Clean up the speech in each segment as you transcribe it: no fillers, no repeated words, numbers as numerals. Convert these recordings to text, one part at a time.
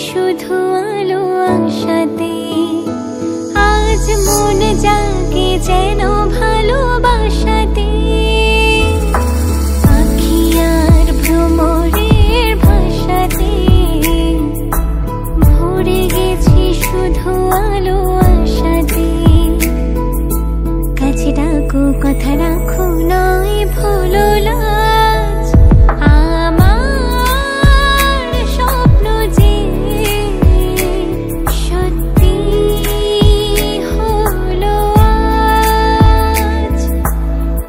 শুধু আলো আশাতে, আজ মন জাগে যেন ভালোবাসাতে। আঁখি আর ভ্রমরের ভাষাতে ভরে গেছি শুধু আলো আশাতে। কাছে ডাকো কথা রাখো নয় ভুলো লাজ, আমার স্বপ্ন যে সত্যি হলো আজ।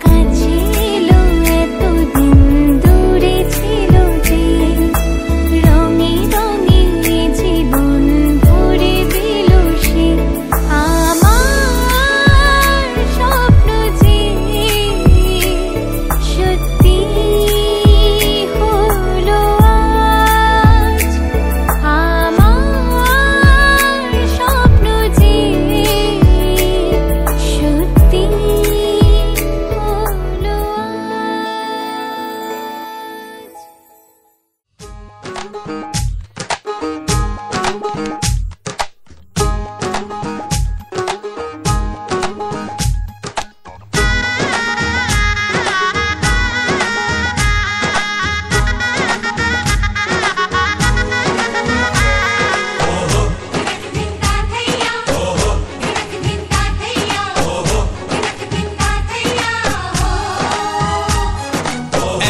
কাছে এলো এতদিন দূরে ছিল যে, রঙে রঙে জীবন ভরে দিল সে। আমার স্বপ্ন যে সত্যি হলো আজ, আমার স্বপ্ন যে সত্যি হলো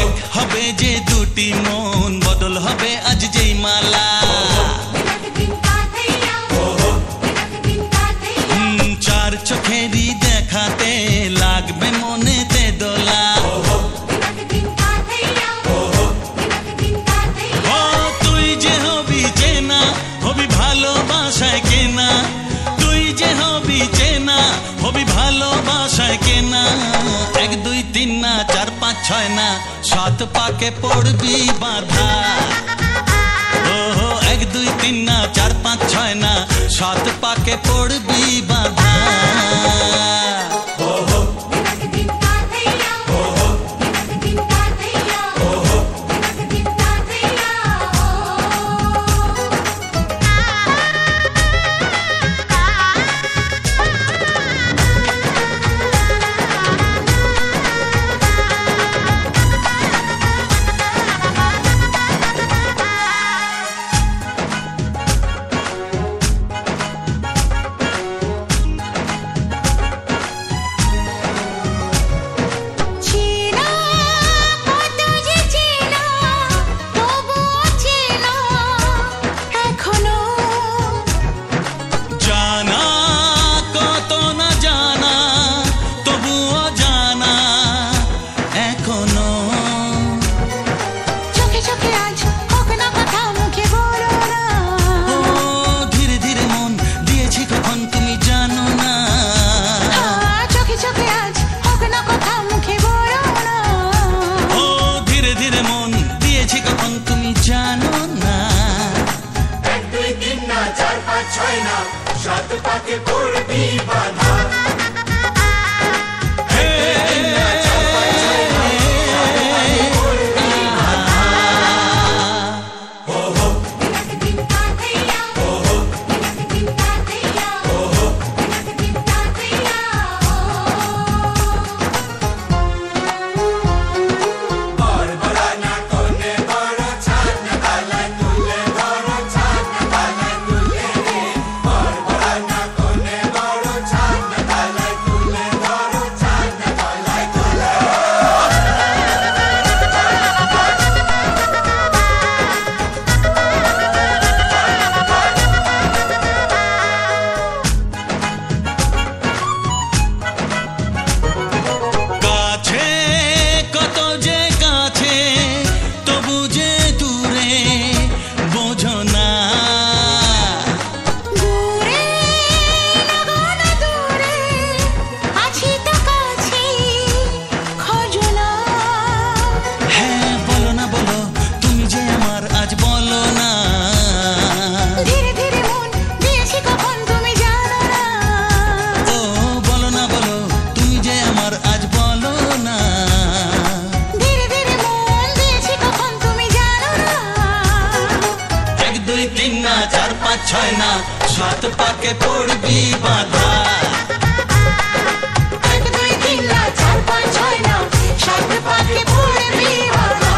এক হবে যে দুটি মন, বদল হবে আজ যেই মালা। চার চোখেরই দেখাতে লাগবে মনেতে দোলা। ও তুই যে হবি চেনা, হবি ভালোবাসায় কেনা। তুই যে হবি চেনা, হবি ভালোবাসায় কেনা। এক দুই তিন না চার পাঁচ ছয় না, সাত পাকে পড়বি বাঁধা। ও এক দুই তিন না চার পাঁচ ছয় না, সাত পাকে পড়বি বাঁধা। পাঁচ ছয় না, সাত পাকে পড়বি বাধা। এক দুই তিন না, চার পাঁচ ছয় না, সাত পাকে পড়বি বাধা।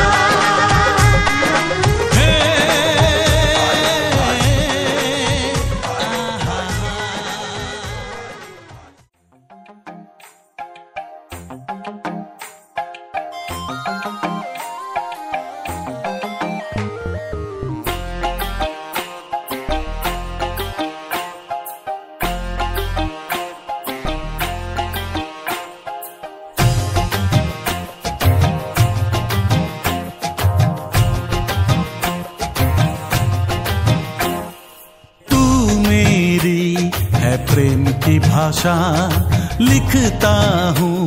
प्रेम की भाषा लिखता हूँ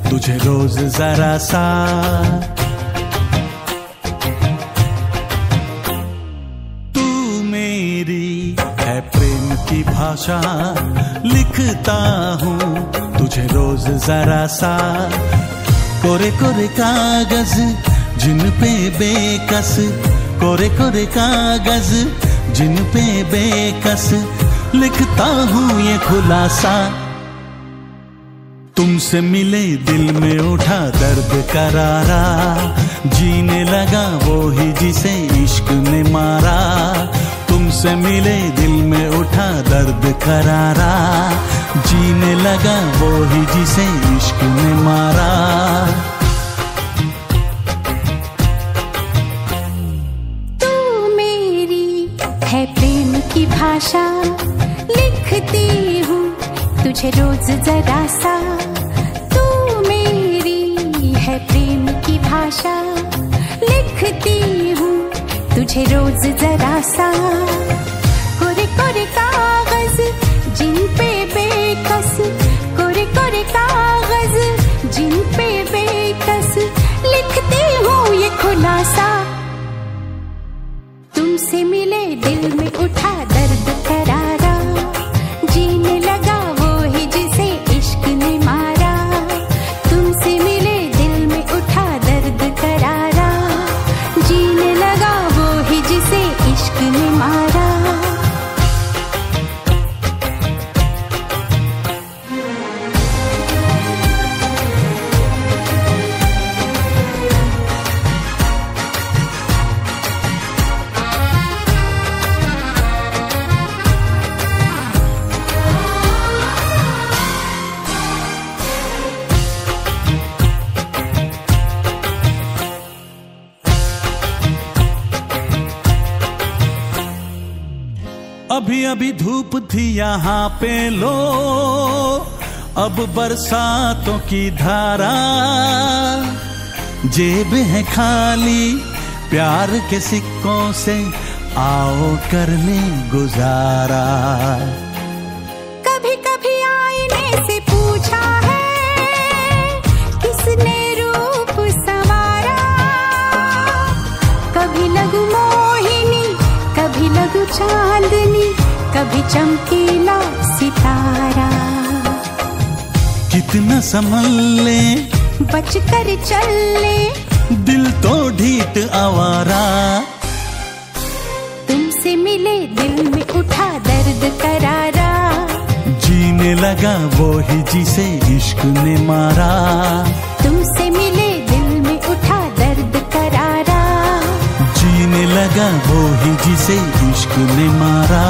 तुझे रोज जरा सा। तू मेरी है प्रेम की भाषा लिखता हूँ तुझे रोज जरा सा। कोरे कोरे कागज जिन पे बेकस, कोरे कोरे कागज जिन पे बेकस लिखता हूँ ये खुलासा। तुमसे मिले दिल में उठा दर्द करारा, जीने लगा वो ही जिसे इश्क ने मारा। तुमसे मिले दिल में उठा दर्द करारा, जीने लगा वो ही जिसे इश्क ने मारा। तू मेरी है प्रेम की भाषा लिखती हूँ तुझे रोज जरा सा। तू मेरी है प्रेम की भाषा लिखती हूँ तुझे रोज जरा सा। कोरे कोरे कागज जिन पे बेकस, कोरे कोरे कागज जिन पे बेकस लिखती हूँ ये खुलासा। तुमसे मिले दिल में उठा दर्द करारा, जीने लगा वो ही जिसे इश्क ने मारा। तुमसे मिले दिल में उठा दर्द करारा, जीने लगा वो ही जिसे इश्क ने मारा। अभी अभी धूप थी यहाँ पे लो, अब बरसातों की धारा। जेब है खाली प्यार के सिक्कों से, आओ कर ले गुजारा। कभी कभी आईने से पूछा है किसने रूप संवारा। कभी लगू मोहिनी, कभी लगू चांदनी, कभी चमकीला सितारा। कितना संभल ले, बच कर चल ले, दिल तो ढीठ आवारा। तुमसे मिले दिल में उठा दर्द करारा, जीने लगा वो ही जिसे इश्क ने मारा। तुमसे मिले दिल में उठा दर्द करारा, जीने लगा वो ही जिसे इश्क ने मारा।